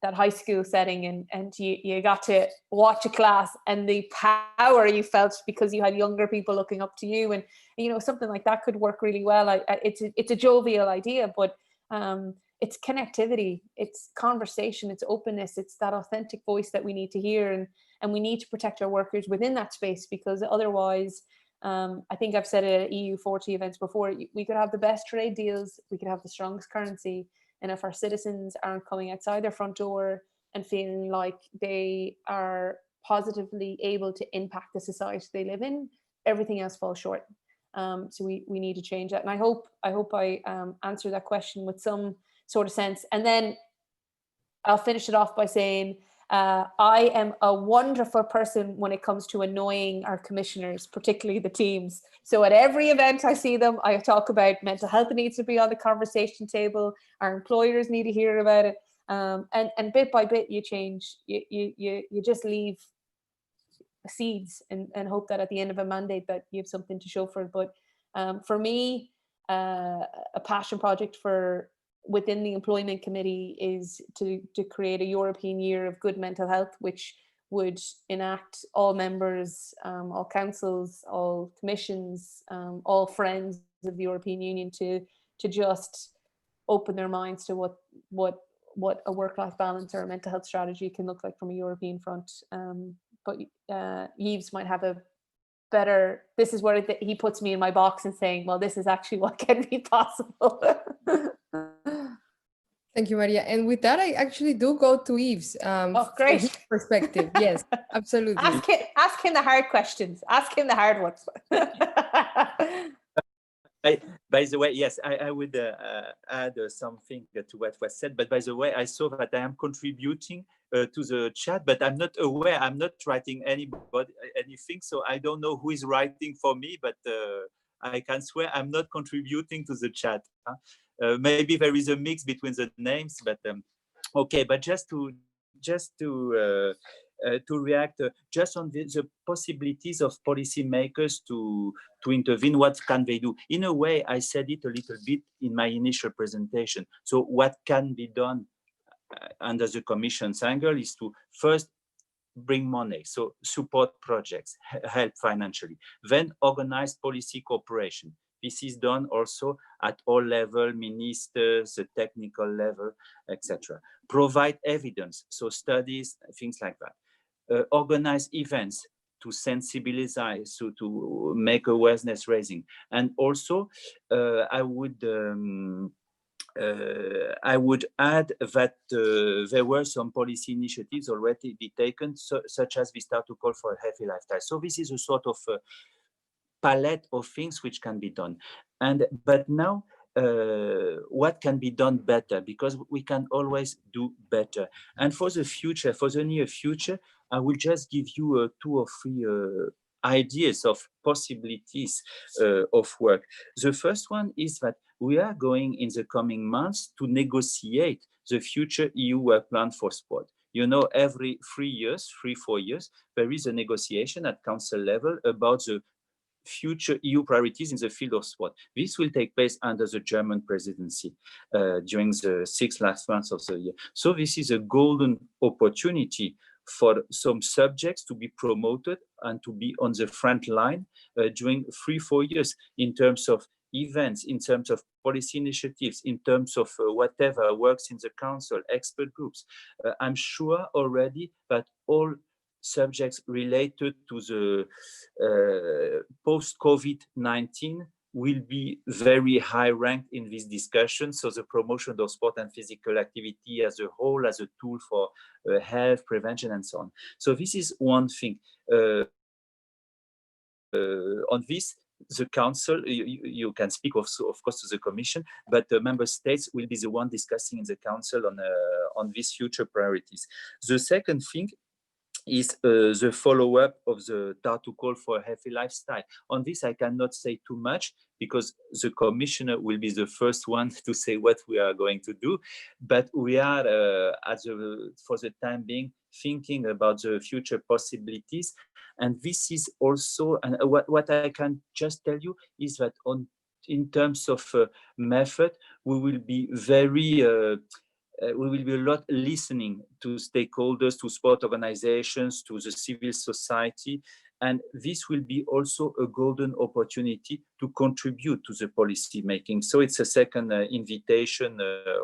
that high school setting, and you got to watch a class and the power you felt because you had younger people looking up to you, and something like that could work really well. It's a jovial idea, but it's connectivity, it's conversation, it's openness, it's that authentic voice that we need to hear, and we need to protect our workers within that space, because otherwise, I think I've said it at EU40 events before, we could have the best trade deals, we could have the strongest currency, and if our citizens aren't coming outside their front door and feeling like they are positively able to impact the society they live in, everything else falls short. So we need to change that. And I hope I answer that question with some sort of sense. And then I'll finish it off by saying, I am a wonderful person when it comes to annoying our commissioners, particularly the teams. So at every event I see them, I talk about mental health needs to be on the conversation table. Our employers need to hear about it. And bit by bit, you change. You just leave seeds and hope that at the end of a mandate that you have something to show for it. But for me, a passion project within the employment committee is to create a European year of good mental health, which would enact all members, all councils, all commissions, all friends of the European Union to just open their minds to what a work-life balance or a mental health strategy can look like from a European front. But Yves might have a better, this is where he puts me in my box and saying, well, this is actually what can be possible. Thank you, Maria. And with that, I actually do go to Yves. Oh, great. From his perspective. Yes, absolutely. Ask him the hard questions. Ask him the hard ones. By the way, yes, I would add something to what was said. But by the way, I saw that I am contributing to the chat, but I'm not aware. I'm not writing anything, so I don't know who is writing for me. But I can swear I'm not contributing to the chat. Maybe there is a mix between the names, but okay. But just to react just on the possibilities of policymakers to intervene, what can they do? In a way, I said it a little bit in my initial presentation. So what can be done under the Commission's angle is to first bring money, so support projects, help financially, then organize policy cooperation. This is done also at all levels, ministers, the technical level, etc. Provide evidence, so studies, things like that. Organize events to sensibilize, so to make awareness raising. And also, I would add that there were some policy initiatives already taken, such as we start to call for a healthy lifestyle. So this is a sort of palette of things which can be done. But now, what can be done better? Because we can always do better. And for the future, for the near future, I will just give you 2 or 3 ideas of possibilities of work. The first one is that we are going in the coming months to negotiate the future EU work plan for sport. You know, every 3 years, 3-4 years, there is a negotiation at council level about the future EU priorities in the field of sport. This will take place under the German presidency during the 6 last months of the year. So this is a golden opportunity for some subjects to be promoted and to be on the front line during 3-4 years in terms of events, in terms of policy initiatives, in terms of whatever works in the council, expert groups. I'm sure already that all subjects related to the post-COVID-19 will be very high ranked in this discussion. So the promotion of sport and physical activity as a whole, as a tool for health, prevention, and so on. So this is one thing. On this, the council, you can speak also, of course, to the commission, but the member states will be the one discussing in the council on these future priorities. The second thing is the follow-up of the Tartu call for a healthy lifestyle. On this, I cannot say too much because the commissioner will be the first one to say what we are going to do. But we are, for the time being, thinking about the future possibilities. And this is also, and what I can just tell you is that in terms of method, we will be very we will be a lot listening to stakeholders, to sport organizations, to the civil society, And this will be also a golden opportunity to contribute to the policy making. So it's a second invitation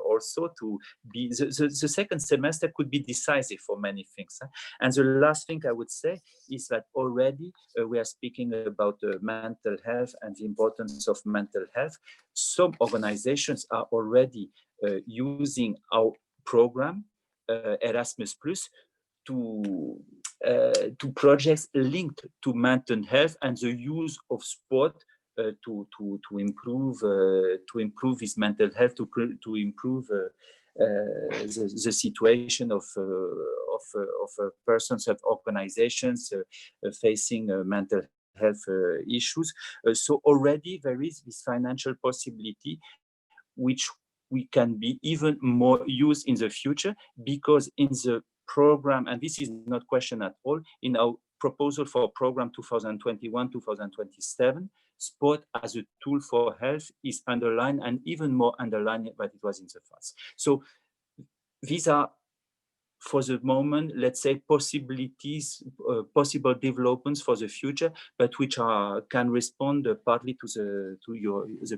also to be, the second semester could be decisive for many things. And the last thing I would say is that already we are speaking about mental health and the importance of mental health. Some organizations are already using our program, Erasmus Plus, to projects linked to mental health and the use of sport to improve his mental health, to improve the situation of persons, of organizations facing mental health issues. So already there is this financial possibility, which we can be even more used in the future, because in the program, and this is not question at all, in our proposal for program 2021-2027, sport as a tool for health is underlined, and even more underlined than it was in the past. So these are, for the moment, let's say, possibilities, possible developments for the future, but which can respond partly to the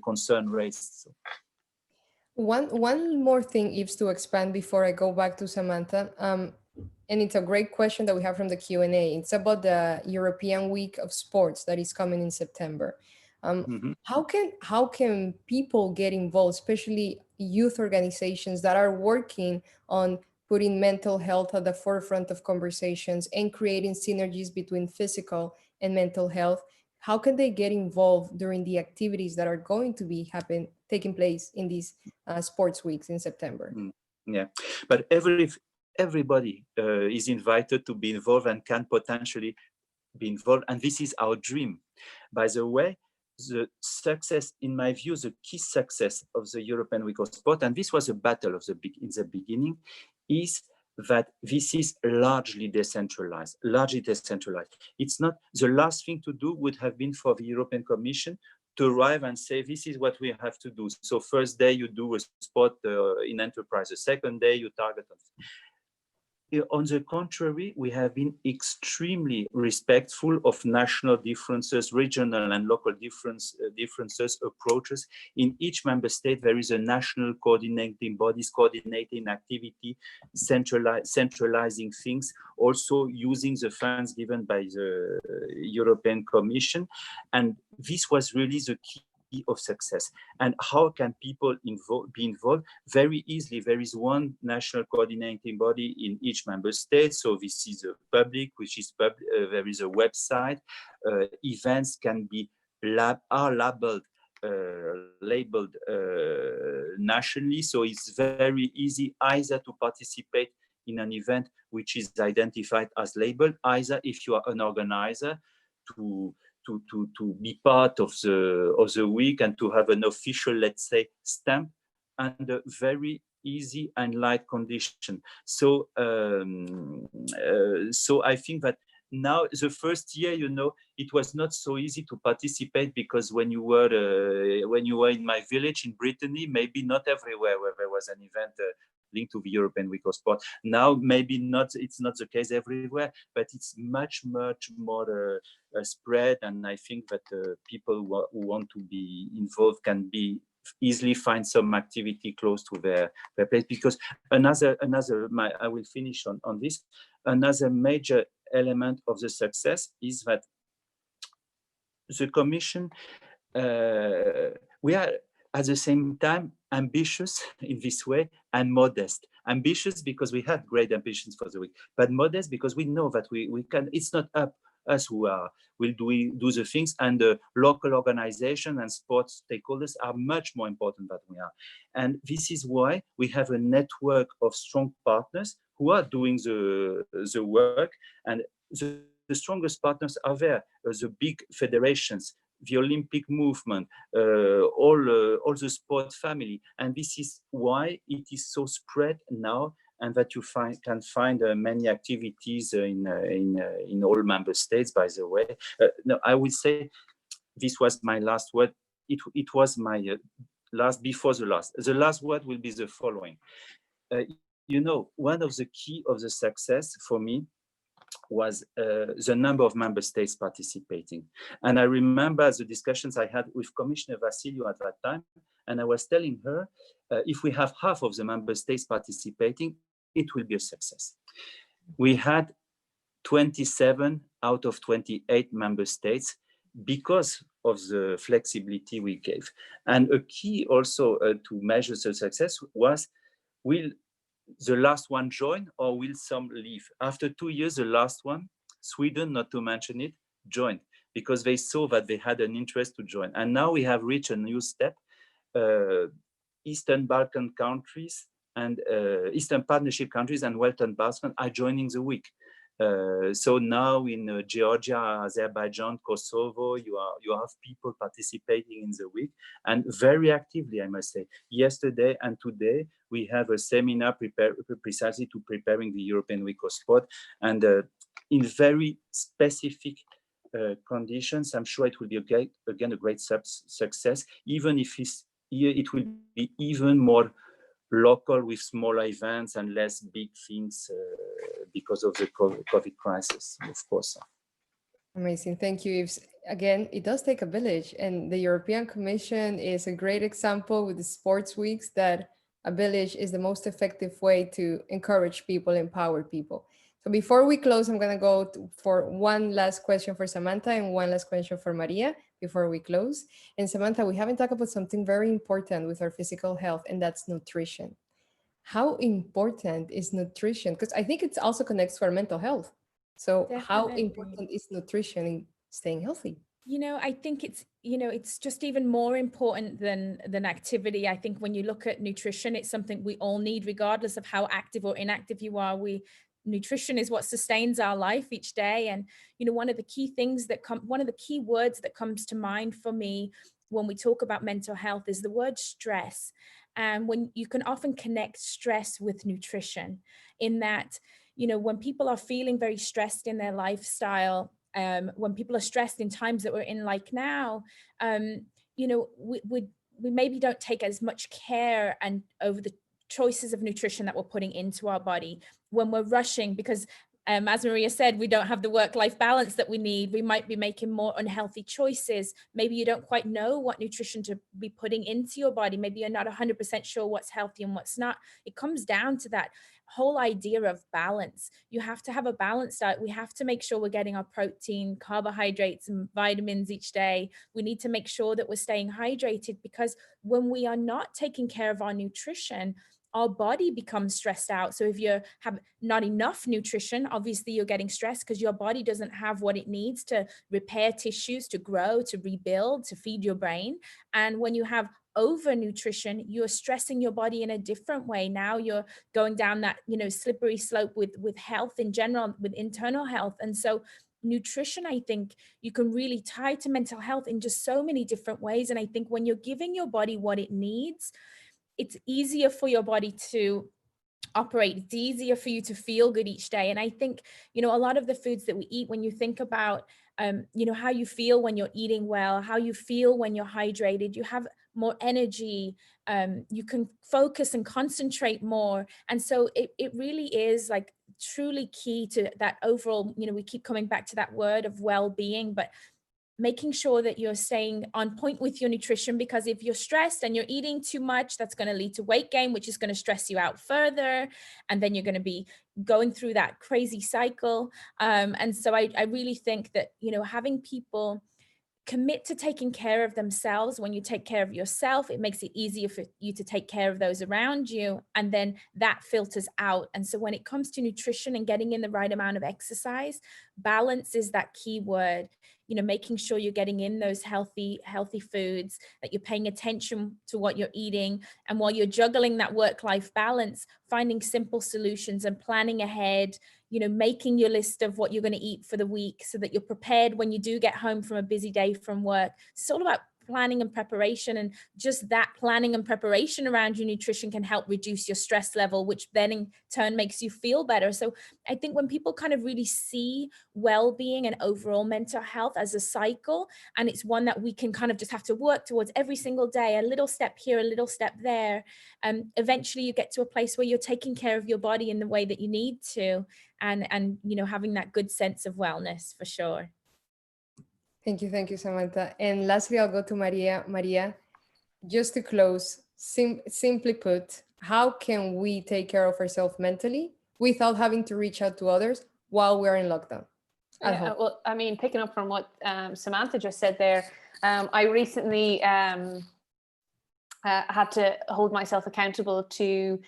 concern raised. So. One more thing, Yves, to expand before I go back to Samantha. And it's a great question that we have from the Q&A. It's about the European Week of Sports that is coming in September. How can people get involved, especially youth organizations that are working on putting mental health at the forefront of conversations and creating synergies between physical and mental health? How can they get involved during the activities that are going to be taking place in these sports weeks in September? Yeah, but everybody is invited to be involved and can potentially be involved, and this is our dream. By the way, the success, in my view, the key success of the European Week of Sport, and this was a battle in the beginning, is that this is largely decentralized. It's not, the last thing to do would have been for the European Commission to arrive and say, this is what we have to do. So first day you do a sport in enterprise, the second day you target on. On the contrary, we have been extremely respectful of national differences, regional and local differences, approaches. In each member state, there is a national coordinating bodies, coordinating activity, centralizing things, also using the funds given by the European Commission. And this was really the key of success. And how can people be involved? Very easily. There is one national coordinating body in each member state. So this is a public, which is there is a website. Events can be labeled nationally. So it's very easy either to participate in an event which is identified as labeled, either if you are an organizer, to be part of the week and to have an official, let's say, stamp under very easy and light condition. So so I think that now the first year, it was not so easy to participate, because when you were in my village in Brittany, maybe not everywhere where there was an event linked to the European Week of Sport. Now, maybe not, it's not the case everywhere, but it's much more spread. And I think that people who want to be involved can be easily find some activity close to their place. Because I will finish on this. Another major element of the success is that the Commission, we are at the same time ambitious in this way and modest. Ambitious because we have great ambitions for the week, but modest because we know that we can, it's not us who will do the things, and the local organization and sports stakeholders are much more important than we are. And this is why we have a network of strong partners who are doing the work, and the strongest partners are there, the big federations, the Olympic movement, all the sport family. And this is why it is so spread now, and that you can find many activities in all member states, by the way. No, I will say, this was my last word. It was my last before the last. The last word will be the following. One of the key of the success for me was the number of member states participating. And I remember the discussions I had with Commissioner Vassiliou at that time, and I was telling her, if we have half of the member states participating, it will be a success. We had 27 out of 28 member states because of the flexibility we gave. And a key also to measure the success was, will the last one join or will some leave? After 2 years, the last one, Sweden, not to mention it, joined because they saw that they had an interest to join. And now we have reached a new step. Eastern Balkan countries and Eastern Partnership countries and Western Balkan are joining the week. So now in Georgia, Azerbaijan, Kosovo, you have people participating in the week, and very actively, I must say. Yesterday and today, we have a seminar precisely to preparing the European Week of Sport, and in very specific conditions. I'm sure it will be again a great success, even if it will be even more local with smaller events and less big things because of the COVID crisis, of course. Amazing. Thank you, Yves. Again, it does take a village, and the European Commission is a great example with the sports weeks that a village is the most effective way to encourage people, empower people. So before we close, I'm going to go for one last question for Samantha and one last question for Maria before we close. And Samantha, we haven't talked about something very important with our physical health, and that's nutrition. How important is nutrition? Because I think it also connects to our mental health. So how Definitely. important is nutrition in staying healthy? I think it's just even more important than activity. I think when you look at nutrition, it's something we all need, regardless of how active or inactive you are. Nutrition is what sustains our life each day. And one of the key things one of the key words that comes to mind for me when we talk about mental health is the word stress. And when you can often connect stress with nutrition, in that when people are feeling very stressed in their lifestyle, when people are stressed in times that we're in like now, we maybe don't take as much care and over the choices of nutrition that we're putting into our body when we're rushing, because as Maria said, we don't have the work-life balance that we need. We might be making more unhealthy choices. Maybe you don't quite know what nutrition to be putting into your body. Maybe you're not 100% sure what's healthy and what's not. It comes down to that whole idea of balance. You have to have a balanced diet. We have to make sure we're getting our protein, carbohydrates, and vitamins each day. We need to make sure that we're staying hydrated, because when we are not taking care of our nutrition, our body becomes stressed out. So if you have not enough nutrition, obviously you're getting stressed because your body doesn't have what it needs to repair tissues, to grow, to rebuild, to feed your brain. And when you have over nutrition, you're stressing your body in a different way. Now you're going down that, slippery slope with health in general, with internal health. And so nutrition, I think you can really tie to mental health in just so many different ways. And I think when you're giving your body what it needs, it's easier for your body to operate. It's easier for you to feel good each day. And I think, a lot of the foods that we eat, when you think about, how you feel when you're eating well, how you feel when you're hydrated, you have more energy, you can focus and concentrate more. And so it really is like truly key to that overall, we keep coming back to that word of well-being, but making sure that you're staying on point with your nutrition, because if you're stressed and you're eating too much, that's going to lead to weight gain, which is going to stress you out further. And then you're going to be going through that crazy cycle. And so I really think that, having people commit to taking care of themselves. When you take care of yourself, it makes it easier for you to take care of those around you, and then that filters out. And so when it comes to nutrition and getting in the right amount of exercise, balance is that key word. Making sure you're getting in those healthy foods, that you're paying attention to what you're eating. And while you're juggling that work-life balance, finding simple solutions and planning ahead, making your list of what you're going to eat for the week so that you're prepared when you do get home from a busy day from work. It's all about planning and preparation, and just that planning and preparation around your nutrition can help reduce your stress level, which then in turn makes you feel better. So I think when people kind of really see well-being and overall mental health as a cycle, and it's one that we can kind of just have to work towards every single day, a little step here, a little step there, eventually you get to a place where you're taking care of your body in the way that you need to, and you know, having that good sense of wellness for sure. Thank you, Samantha. And lastly, I'll go to Maria. Maria, just to close, simply put, how can we take care of ourselves mentally without having to reach out to others while we're in lockdown at home? Well, I mean, picking up from what Samantha just said there, I recently had to hold myself accountable to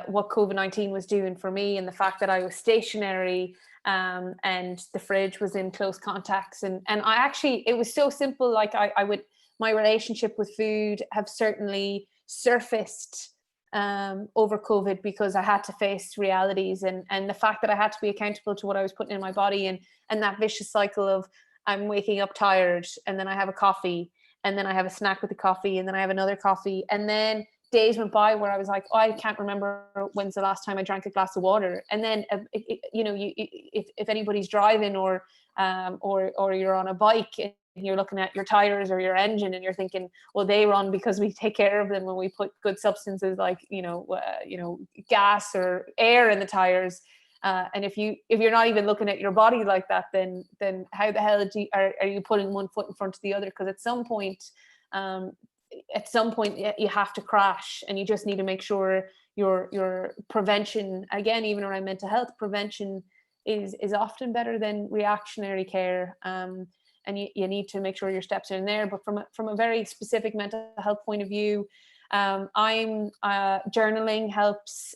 what COVID-19 was doing for me, and the fact that I was stationary and the fridge was in close contacts. And I actually, it was so simple. Like I would, my relationship with food have certainly surfaced over COVID, because I had to face realities, and the fact that I had to be accountable to what I was putting in my body, and that vicious cycle of I'm waking up tired, and then I have a coffee, and then I have a snack with the coffee, and then I have another coffee, and then days went by where I was like, oh, I can't remember when's the last time I drank a glass of water. And then you know, if anybody's driving or you're on a bike and you're looking at your tires or your engine, and you're thinking, well, they run because we take care of them when we put good substances like gas or air in the tires. And if you're not even looking at your body like that, then how the hell are you putting one foot in front of the other? Because at some point you have to crash, and you just need to make sure your prevention, again, even around mental health, prevention is often better than reactionary care. And you need to make sure your steps are in there. But from a very specific mental health point of view, journaling helps,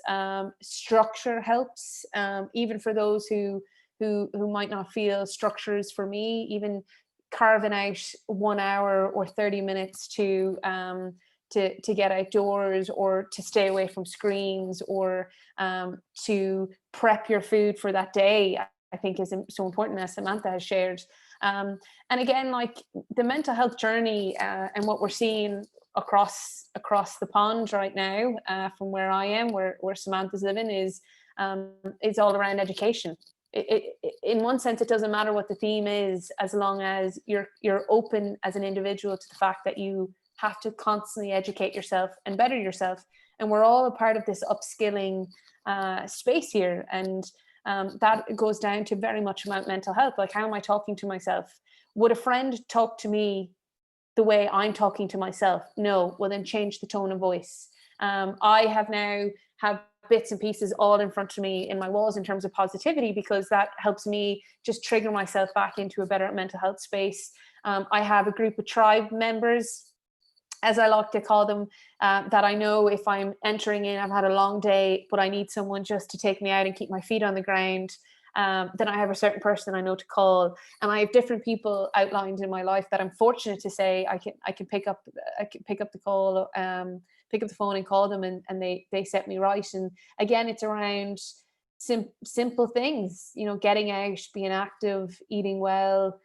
structure helps, even for those who might not feel structures. For me, even carving out 1 hour or 30 minutes to get outdoors, or to stay away from screens, or to prep your food for that day, I think is so important, as Samantha has shared. And again, like the mental health journey and what we're seeing across the pond right now, from where I am, where Samantha's living, is all around education. In one sense, it doesn't matter what the theme is, as long as you're open as an individual to the fact that you have to constantly educate yourself and better yourself. And we're all a part of this upskilling space here. And that goes down to very much about mental health. Like, how am I talking to myself? Would a friend talk to me the way I'm talking to myself? No. Well, then change the tone of voice. I have now have bits and pieces all in front of me in my walls in terms of positivity, because that helps me just trigger myself back into a better mental health space. I have a group of tribe members, as I like to call them, that I know if I'm entering in, I've had a long day, but I need someone just to take me out and keep my feet on the ground. Then I have a certain person I know to call, and I have different people outlined in my life that I'm fortunate to say I can pick up the call, pick up the phone and call them, and they set me right. And again, it's around simple things, getting out, being active, eating well,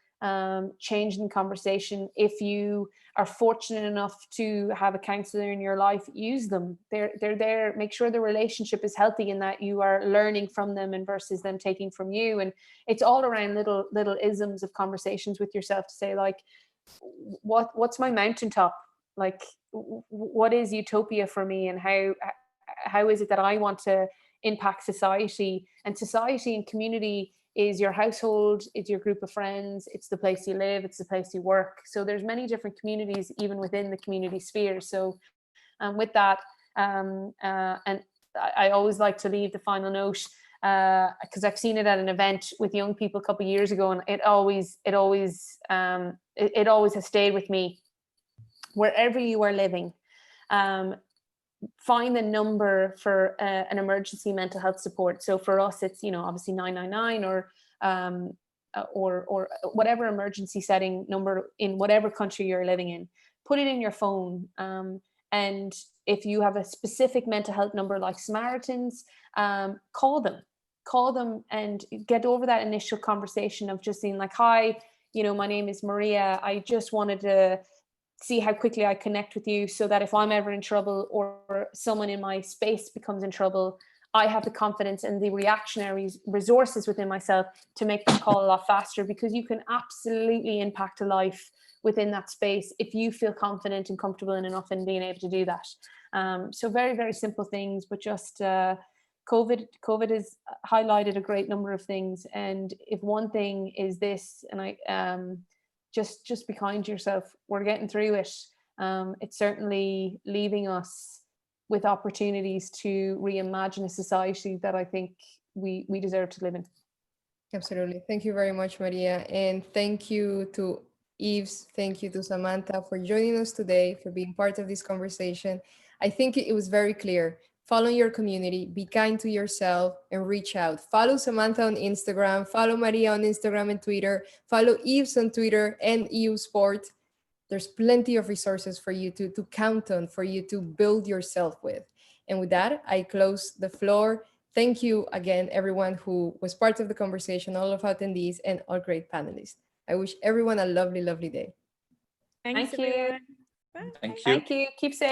changing the conversation. If you are fortunate enough to have a counselor in your life, use them. They're there. Make sure the relationship is healthy, and that you are learning from them and versus them taking from you. And it's all around little isms of conversations with yourself to say, like, what's my mountaintop? Like, what is utopia for me, and how is it that I want to impact society? And society and community is your household, it's your group of friends, it's the place you live, it's the place you work. So there's many different communities even within the community sphere. So with that, and I always like to leave the final note, because I've seen it at an event with young people a couple of years ago, and it always has stayed with me. Wherever you are living, find the number for an emergency mental health support. So for us, it's obviously 999 or whatever emergency setting number in whatever country you're living in. Put it in your phone, and if you have a specific mental health number like Samaritans, call them and get over that initial conversation of just being like, hi, my name is Maria. I just wanted to see how quickly I connect with you, so that if I'm ever in trouble or someone in my space becomes in trouble, I have the confidence and the reactionary resources within myself to make that call a lot faster, because you can absolutely impact a life within that space if you feel confident and comfortable enough in being able to do that. So very, very simple things, but just COVID has highlighted a great number of things. And if one thing is this, and just be kind to yourself. We're getting through it. It's certainly leaving us with opportunities to reimagine a society that I think we deserve to live in. Absolutely. Thank you very much, Maria. And thank you to Yves. Thank you to Samantha for joining us today, for being part of this conversation. I think it was very clear. Follow your community, be kind to yourself, and reach out. Follow Samantha on Instagram, follow Maria on Instagram and Twitter, follow Yves on Twitter and EU Sport. There's plenty of resources for you to count on, for you to build yourself with. And with that, I close the floor. Thank you again, everyone who was part of the conversation, all of our attendees and our great panelists. I wish everyone a lovely, lovely day. Thanks, Thank you. everyone. Bye. Thank you. Thank you. Keep safe.